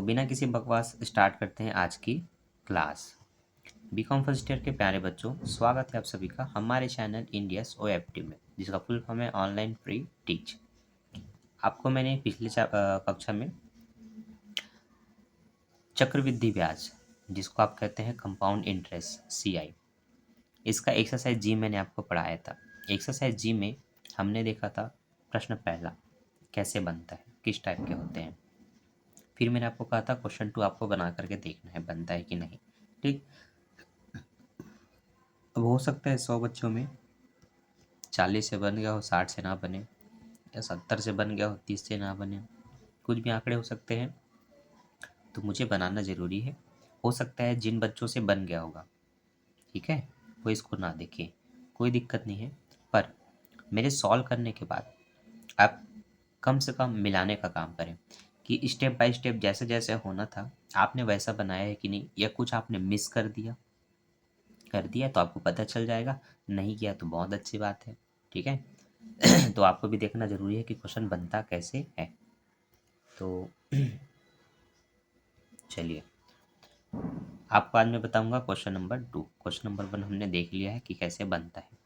बिना किसी बकवास स्टार्ट करते हैं आज की क्लास। बीकॉम फर्स्ट ईयर के प्यारे बच्चों, स्वागत है आप सभी का हमारे चैनल इंडियस OFT में, जिसका फुल फॉर्म है ऑनलाइन फ्री टीच। आपको मैंने पिछले कक्षा में चक्रवृद्धि ब्याज, जिसको आप कहते हैं कंपाउंड इंटरेस्ट CI, इसका एक्सरसाइज जी मैंने आपको पढ़ाया था। एक्सरसाइज जी में हमने देखा था प्रश्न पहला कैसे बनता है, किस टाइप के होते हैं। फिर मैंने आपको कहा था क्वेश्चन 2 आपको बना करके देखना है बनता है कि नहीं। ठीक। अब हो सकता है 100 बच्चों में 40 से बन गया हो, 60 से ना बने, या 70 से बन गया हो, 30 से ना बने। कुछ भी आंकड़े हो सकते हैं, तो मुझे बनाना ज़रूरी है। हो सकता है जिन बच्चों से बन गया होगा, ठीक है, वो इसको ना देखें, कोई दिक्कत नहीं है। पर मेरे सॉल्व करने के बाद आप कम से कम मिलाने का काम करें कि स्टेप बाय स्टेप जैसे जैसे होना था आपने वैसा बनाया है कि नहीं, या कुछ आपने मिस कर दिया तो आपको पता चल जाएगा, नहीं किया तो बहुत अच्छी बात है। ठीक है। तो आपको भी देखना ज़रूरी है कि क्वेश्चन बनता कैसे है। तो चलिए, आपको आज मैं बताऊंगा क्वेश्चन नंबर 2। क्वेश्चन नंबर 1 हमने देख लिया है कि कैसे बनता है।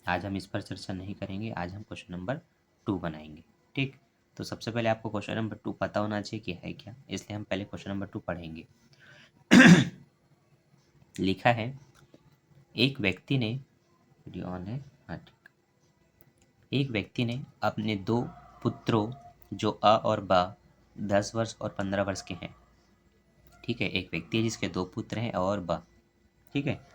आज हम इस पर चर्चा नहीं करेंगे, आज हम क्वेश्चन नंबर 2 बनाएंगे। ठीक। तो सबसे पहले आपको क्वेश्चन नंबर 2 पता होना चाहिए कि है क्या, इसलिए हम पहले क्वेश्चन नंबर 2 पढ़ेंगे। लिखा है, एक व्यक्ति ने, वीडियो ऑन है, हाँ ठीक, एक व्यक्ति ने अपने 2 पुत्रों जो अ और ब 10 वर्ष और 15 वर्ष के हैं। ठीक है, एक व्यक्ति है जिसके 2 पुत्र हैं और ब, ठीक है,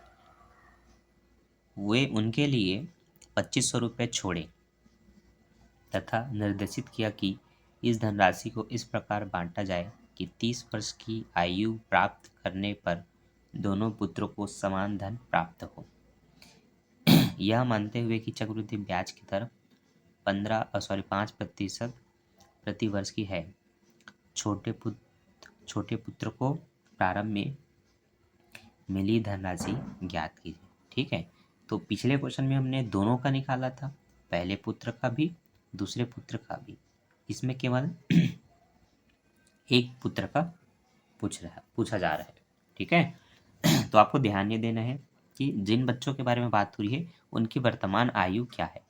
वे उनके लिए 2500 रुपये छोड़े तथा निर्देशित किया कि इस धनराशि को इस प्रकार बांटा जाए कि 30 वर्ष की आयु प्राप्त करने पर दोनों पुत्रों को समान धन प्राप्त हो। यह मानते हुए कि चक्रवृद्धि ब्याज की दर 5% प्रति वर्ष की है। छोटे पुत्र को प्रारंभ में मिली धनराशि ज्ञात कीजिए। ठीक है, तो पिछले क्वेश्चन में हमने दोनों का निकाला था, पहले पुत्र का भी दूसरे पुत्र का भी। इसमें केवल एक पुत्र का पूछा जा रहा है। ठीक है। तो आपको ध्यान ये देना है कि जिन बच्चों के बारे में बात हो रही है उनकी वर्तमान आयु क्या है।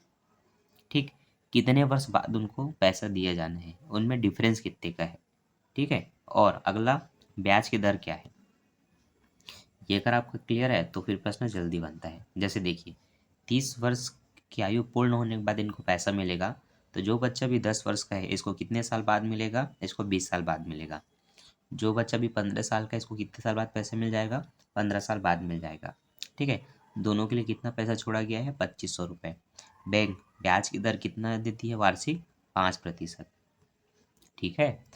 ठीक, कितने वर्ष बाद उनको पैसा दिया जाना है, उनमें डिफरेंस कितने का है। ठीक है, और अगला ब्याज की दर क्या है। ये अगर आपको क्लियर है तो फिर प्रश्न जल्दी बनता है। जैसे देखिए, 30 वर्ष की आयु पूर्ण होने के बाद इनको पैसा मिलेगा, तो जो बच्चा भी 10 वर्ष का है इसको कितने साल बाद मिलेगा, इसको 20 साल बाद मिलेगा। जो बच्चा भी 15 साल का है इसको कितने साल बाद पैसे मिल जाएगा, 15 साल बाद मिल जाएगा। ठीक है, दोनों के लिए कितना पैसा छोड़ा गया है, 2500 रुपये। बैंक ब्याज की दर कितना देती है, वार्षिक 5%। ठीक है,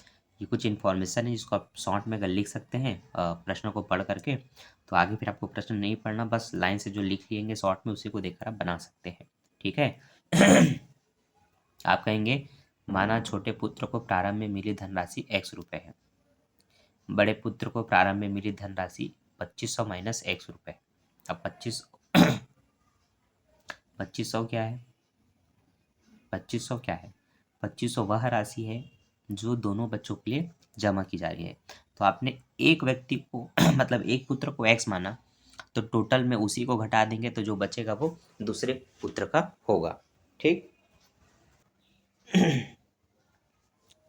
ये कुछ इन्फॉर्मेशन है जिसको आप शॉर्ट में अगर लिख सकते हैं प्रश्नों को पढ़ करके, तो आगे फिर आपको प्रश्न नहीं पढ़ना, बस लाइन से जो लिख लेंगे शॉर्ट में उसी को देखकर आप बना सकते हैं। ठीक है। आप कहेंगे, माना छोटे पुत्र को प्रारंभ में मिली धनराशि ₹X है, बड़े पुत्र को प्रारंभ में मिली धनराशि 2500 माइनस ₹X। अब 2500 क्या है, 2500 क्या है, 2500 वह राशि है जो दोनों बच्चों के लिए जमा की जा रही है। तो आपने एक व्यक्ति को मतलब एक पुत्र को X माना, तो टोटल में उसी को घटा देंगे, तो जो बचेगा वो दूसरे पुत्र का होगा। ठीक।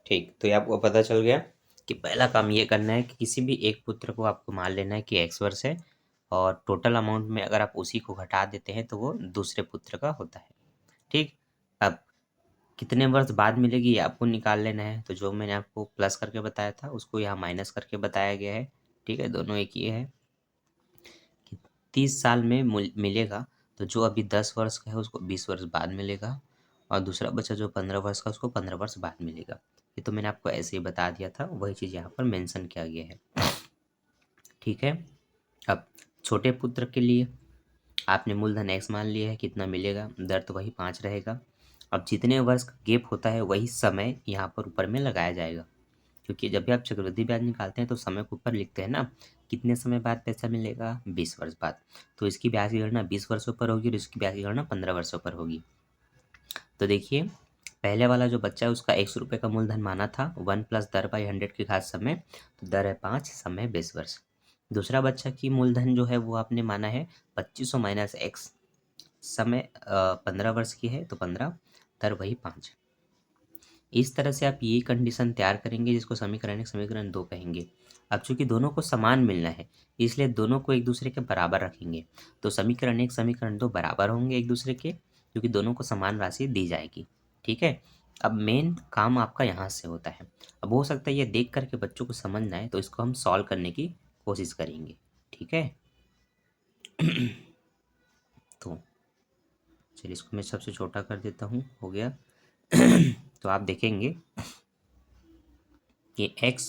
ठीक, तो ये आपको पता चल गया कि पहला काम ये करना है कि किसी भी एक पुत्र को आपको मान लेना है कि X वर्ष है, और टोटल अमाउंट में अगर आप उसी को घटा देते हैं तो वो दूसरे पुत्र का होता है। ठीक। अब कितने वर्ष बाद मिलेगी ये आपको निकाल लेना है, तो जो मैंने आपको प्लस करके बताया था उसको यहाँ माइनस करके बताया गया है। ठीक है, दोनों एक ही है कि 30 साल में मिलेगा, तो जो अभी 10 वर्ष का है उसको 20 वर्ष बाद मिलेगा, और दूसरा बच्चा जो 15 वर्ष का उसको 15 वर्ष बाद मिलेगा। ये तो मैंने आपको ऐसे ही बता दिया था, वही चीज़ यहाँ पर मेंशन किया गया है। ठीक है। अब छोटे पुत्र के लिए आपने मूलधन X मान लिया है, कितना मिलेगा, दर तो वही 5 रहेगा। अब जितने वर्ष का गैप होता है वही समय यहाँ पर ऊपर में लगाया जाएगा, क्योंकि जब भी आप चक्रवृद्धि ब्याज निकालते हैं तो समय को ऊपर लिखते हैं ना, कितने समय बाद पैसा मिलेगा, 20 वर्ष बाद। तो इसकी ब्याज की गणना 20 वर्षों पर होगी और इसकी ब्याज की गणना 15 वर्षों पर होगी। तो देखिए, पहले वाला जो बच्चा है उसका 100 रुपये का मूलधन माना था 1 प्लस दर बाई 100 की घात समय, तो दर है 5, समय 20 वर्ष। दूसरा बच्चा की मूलधन जो है वो आपने माना है 2500 माइनस एक्स, समय 15 वर्ष की है तो 15, दर वही 5। इस तरह से आप ये कंडीशन तैयार करेंगे जिसको समीकरण 2 कहेंगे। अब चूंकि दोनों को समान मिलना है इसलिए दोनों को एक दूसरे के बराबर रखेंगे, तो समीकरण 1 समीकरण 2 बराबर होंगे एक दूसरे के, क्योंकि दोनों को समान राशि दी जाएगी। ठीक है, अब मेन काम आपका यहाँ से होता है। अब हो सकता है ये देख करके बच्चों को समझ ना आए, तो इसको हम सॉल्व करने की कोशिश करेंगे। ठीक है तो चलिए इसको मैं सबसे छोटा कर देता हूँ, हो गया तो आप देखेंगे कि x,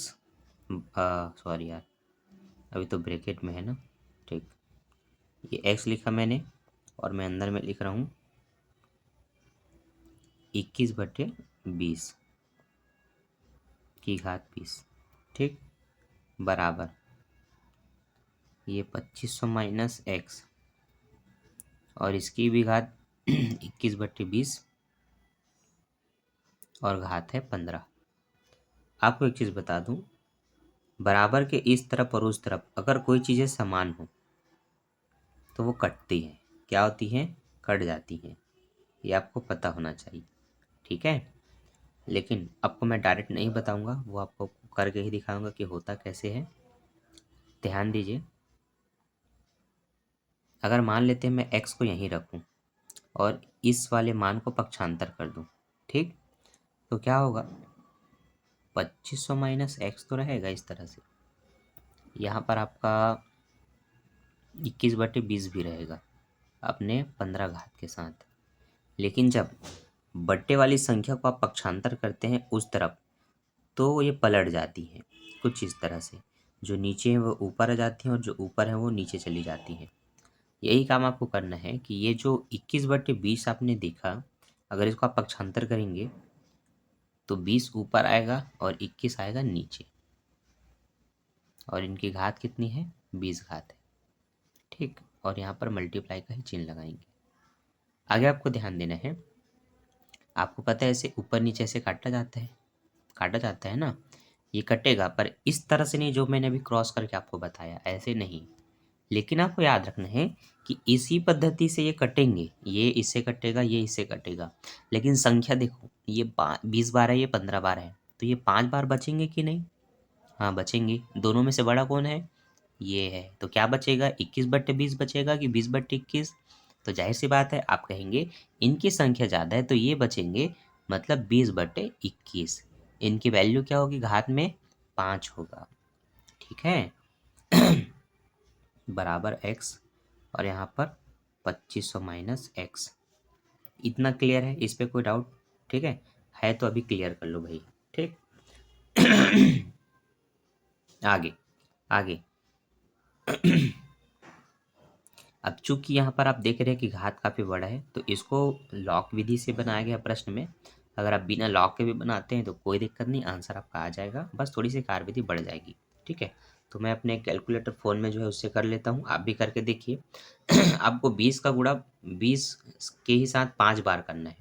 सॉरी यार अभी तो ब्रैकेट में है ना, ठीक, ये x लिखा मैंने और मैं अंदर में लिख रहा हूँ 21/20 की घात 20, ठीक, बराबर ये 2500 माइनस एक्स और इसकी भी घात 21/20 और घात है 15। आपको एक चीज़ बता दूं, बराबर के इस तरफ और उस तरफ अगर कोई चीज़ें समान हो तो वो कटती हैं। क्या होती हैं? कट जाती हैं। ये आपको पता होना चाहिए। ठीक है, लेकिन आपको मैं डायरेक्ट नहीं बताऊंगा, वो आपको करके ही दिखाऊंगा कि होता कैसे है। ध्यान दीजिए, अगर मान लेते हैं मैं x को यहीं रखूं और इस वाले मान को पक्षांतर कर दूं, ठीक, तो क्या होगा? 2500 माइनस एक्स तो रहेगा इस तरह से, यहाँ पर आपका 21/20 भी रहेगा अपने 15 घात के साथ। लेकिन जब बट्टे वाली संख्या को आप पक्षांतर करते हैं उस तरफ, तो ये पलट जाती हैं कुछ इस तरह से, जो नीचे है वो ऊपर आ जाती हैं और जो ऊपर है वो नीचे चली जाती हैं। यही काम आपको करना है कि ये जो 21/20 आपने देखा, अगर इसको आप पक्षांतर करेंगे तो 20 ऊपर आएगा और 21 आएगा नीचे, और इनकी घात कितनी है? 20 घात है, ठीक, और यहाँ पर मल्टीप्लाई का ही चिन्ह लगाएंगे। आगे आपको ध्यान देना है, आपको पता है ऐसे ऊपर नीचे ऐसे काटा जाता है ना, ये कटेगा पर इस तरह से नहीं जो मैंने अभी क्रॉस करके आपको बताया, ऐसे नहीं। लेकिन आपको याद रखना है कि इसी पद्धति से ये कटेंगे, ये इससे कटेगा, ये इससे कटेगा, लेकिन संख्या देखो, ये 20 बार है, ये 15 बार है, तो ये 5 बार बचेंगे कि नहीं? हाँ बचेंगे। दोनों में से बड़ा कौन है? ये है। तो क्या बचेगा? 21/20 बचेगा कि 20/21? तो जाहिर सी बात है आप कहेंगे इनकी संख्या ज़्यादा है तो ये बचेंगे, मतलब 20/21। इनकी वैल्यू क्या होगी? घात में 5 होगा। ठीक है बराबर x और यहाँ पर 2500 माइनस एक्स। इतना क्लियर है? इस पे कोई डाउट? ठीक है तो अभी क्लियर कर लो भाई। ठीक आगे आगे अब चूंकि यहाँ पर आप देख रहे हैं कि घात काफ़ी बड़ा है, तो इसको लॉग विधि से बनाया गया प्रश्न में। अगर आप बिना लॉग के भी बनाते हैं तो कोई दिक्कत नहीं, आंसर आपका आ जाएगा, बस थोड़ी सी कार्यविधि बढ़ जाएगी। ठीक है, तो मैं अपने कैलकुलेटर फ़ोन में जो है उससे कर लेता हूँ, आप भी करके देखिए आपको 20 का गुणा 20 के ही साथ 5 बार करना है,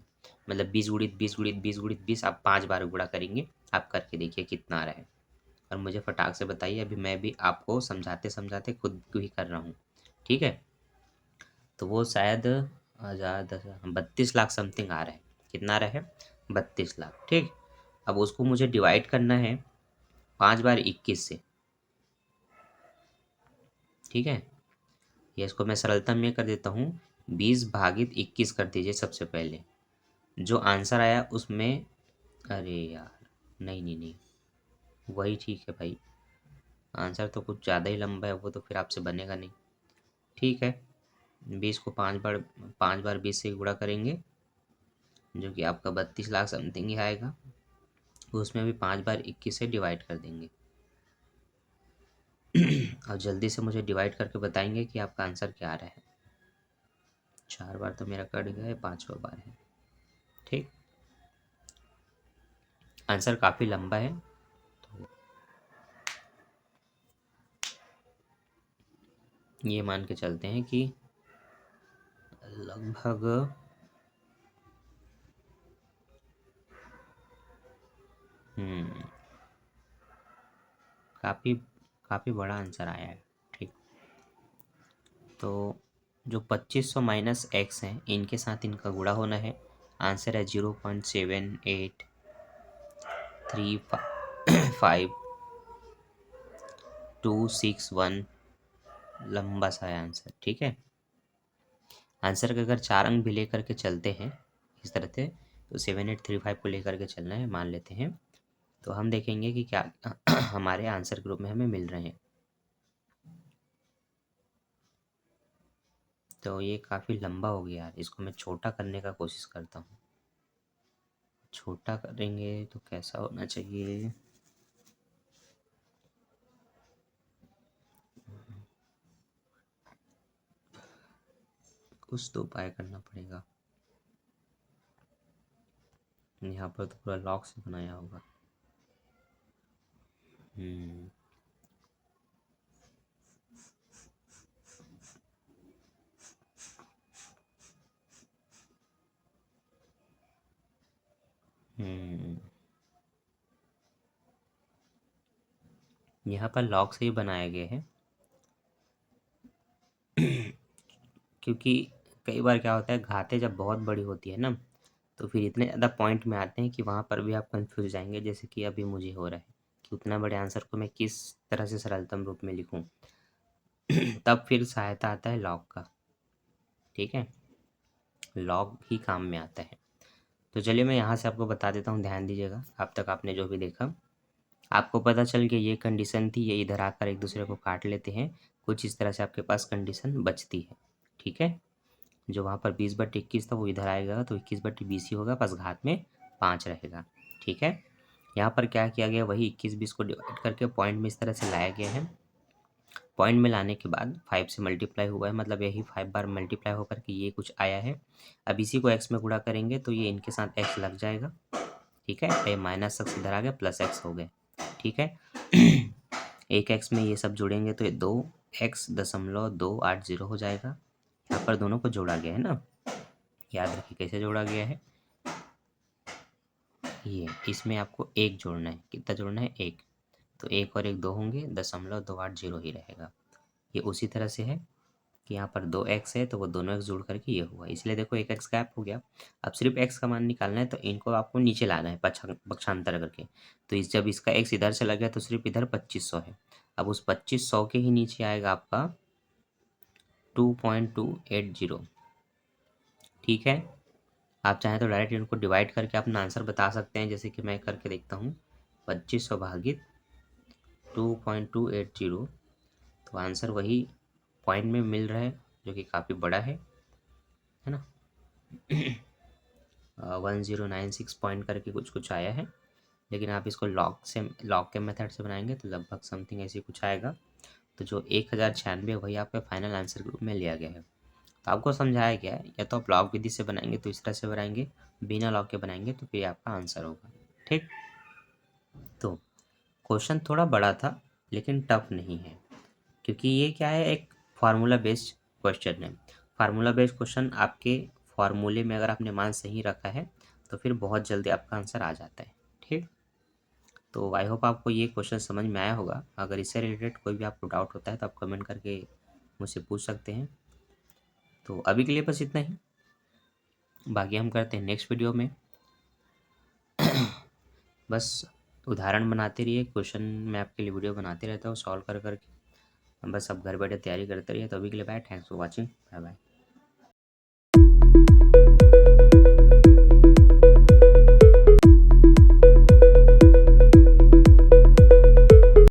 मतलब 20 गुणित 20 गुणित 20 गुणित 20 आप 5 बार गुणा करेंगे। आप करके देखिए कितना आ रहा है और मुझे फटाक से बताइए। अभी मैं भी आपको समझाते समझाते खुद भी कर रहा हूँ। ठीक है, तो वो शायद 32 लाख समथिंग आ रहा है। कितना आ रहा है? 32 लाख। ठीक, अब उसको मुझे डिवाइड करना है 5 बार 21 से। ठीक है, ये इसको मैं सरलता में कर देता हूँ, 20/21 कर दीजिए सबसे पहले। जो आंसर आया उसमें, अरे यार नहीं नहीं नहीं, वही ठीक है भाई, आंसर तो कुछ ज़्यादा ही लंबा है, वो तो फिर आपसे बनेगा नहीं। ठीक है, 20 को 5 बार 20 से गुणा करेंगे, जो कि आपका 32 लाख समथिंग ही आएगा। उसमें भी 5 बार 21 से डिवाइड कर देंगे और जल्दी से मुझे डिवाइड करके बताएंगे कि आपका आंसर क्या आ रहा है। 4 बार तो मेरा कट गया है, 5वां बार है। ठीक, आंसर काफ़ी लंबा है, तो ये मान के चलते हैं कि लगभग काफ़ी काफ़ी बड़ा आंसर आया है। ठीक, तो जो 2500 माइनस एक्स हैं इनके साथ इनका गुणा होना है। आंसर है 0.7835 261, लंबा सा है आंसर। ठीक है, आंसर के अगर 4 अंक भी लेकर के चलते हैं इस तरह से, तो 7835 को लेकर के चलना है मान लेते हैं, तो हम देखेंगे कि क्या हमारे आंसर के रूप में हमें मिल रहे हैं। तो ये काफ़ी लंबा हो गया यार, इसको मैं छोटा करने का कोशिश करता हूँ। छोटा करेंगे तो कैसा होना चाहिए? कुछ तो उपाय करना पड़ेगा। यहाँ पर तो पूरा लॉक से बनाया होगा। हम्म हम्म यहाँ पर लॉक से ही बनाया गया है। क्योंकि कई बार क्या होता है, घातें जब बहुत बड़ी होती है ना, तो फिर इतने ज़्यादा पॉइंट में आते हैं कि वहाँ पर भी आप कंफ्यूज जाएंगे, जैसे कि अभी मुझे हो रहा है कि उतना बड़े आंसर को मैं किस तरह से सरलतम रूप में लिखूं। तब फिर सहायता आता है लॉग का। ठीक है, लॉग ही काम में आता है। तो चलिए मैं यहाँ से आपको बता देता हूँ, ध्यान दीजिएगा। अब तक आपने जो भी देखा, आपको पता चल कि ये कंडीशन थी, ये इधर आकर एक दूसरे को काट लेते हैं, कुछ इस तरह से आपके पास कंडीशन बचती है। ठीक है, जो वहाँ पर 20/21 था वो इधर आएगा, तो 21/20 ही होगा, बस घात में 5 रहेगा। ठीक है, यहाँ पर क्या किया गया, वही 21-20 को डिवाइड करके पॉइंट में इस तरह से लाया गया है। पॉइंट में लाने के बाद 5 से मल्टीप्लाई हुआ है, मतलब यही 5 बार मल्टीप्लाई होकर के ये कुछ आया है। अब इसी को एक्स में गुणा करेंगे तो ये इनके साथ एक्स लग जाएगा। ठीक है, ये माइनस एक्स इधर आ गया, प्लस एक्स हो गए। ठीक है, एक एक्स में ये सब जोड़ेंगे तो ये 2x.280 हो जाएगा। यहाँ पर दोनों को जोड़ा गया है ना, याद रखिए कैसे जोड़ा गया है। ये इसमें आपको एक जोड़ना है, कितना जोड़ना है, एक। तो एक और एक दो होंगे, 0.280 ही रहेगा। ये उसी तरह से है कि यहाँ पर 2x है तो वो दोनों एक्स जोड़ करके ये हुआ, इसलिए देखो एक एक्स गैप हो गया। अब सिर्फ x का मान निकालना है, तो इनको आपको नीचे लाना है पक्षांतर करके। तो जब इसका x इधर चला गया तो सिर्फ इधर 2500 है। अब उस 2500 के ही नीचे आएगा आपका 2.280। ठीक है, आप चाहें तो डायरेक्ट इनको डिवाइड करके अपना आंसर बता सकते हैं, जैसे कि मैं करके देखता हूँ। 2500 भागित 2.280, तो आंसर वही पॉइंट में मिल रहा है, जो कि काफ़ी बड़ा है ना। 1096 पॉइंट करके कुछ कुछ आया है, लेकिन आप इसको लॉग के मेथड से बनाएंगे तो लगभग समथिंग ऐसे कुछ आएगा। तो जो 1096 वही आपके फाइनल आंसर के रूप में लिया गया है। तो आपको समझाया गया है, या तो आप लॉग विधि से बनाएंगे तो इस तरह से बनाएंगे, बिना लॉग के बनाएंगे तो फिर आपका आंसर होगा। ठीक, तो क्वेश्चन थोड़ा बड़ा था लेकिन टफ नहीं है, क्योंकि ये क्या है, एक फार्मूला बेस्ड क्वेश्चन है। फार्मूला बेस्ड क्वेश्चन आपके फार्मूले में अगर आपने मान सही रखा है तो फिर बहुत जल्दी आपका आंसर आ जाता है। ठीक, तो आई होप आपको ये क्वेश्चन समझ में आया होगा। अगर इससे रिलेटेड कोई भी आपको डाउट होता है तो आप कमेंट करके मुझसे पूछ सकते हैं। तो अभी के लिए बस इतना ही, बाकी हम करते हैं नेक्स्ट वीडियो में। बस उदाहरण बनाते रहिए, क्वेश्चन मैं आपके लिए वीडियो बनाते रहता हूँ सॉल्व कर करके। बस अब घर बैठे तैयारी करते रहिए। तो अभी के लिए bye, thanks for watching, bye bye.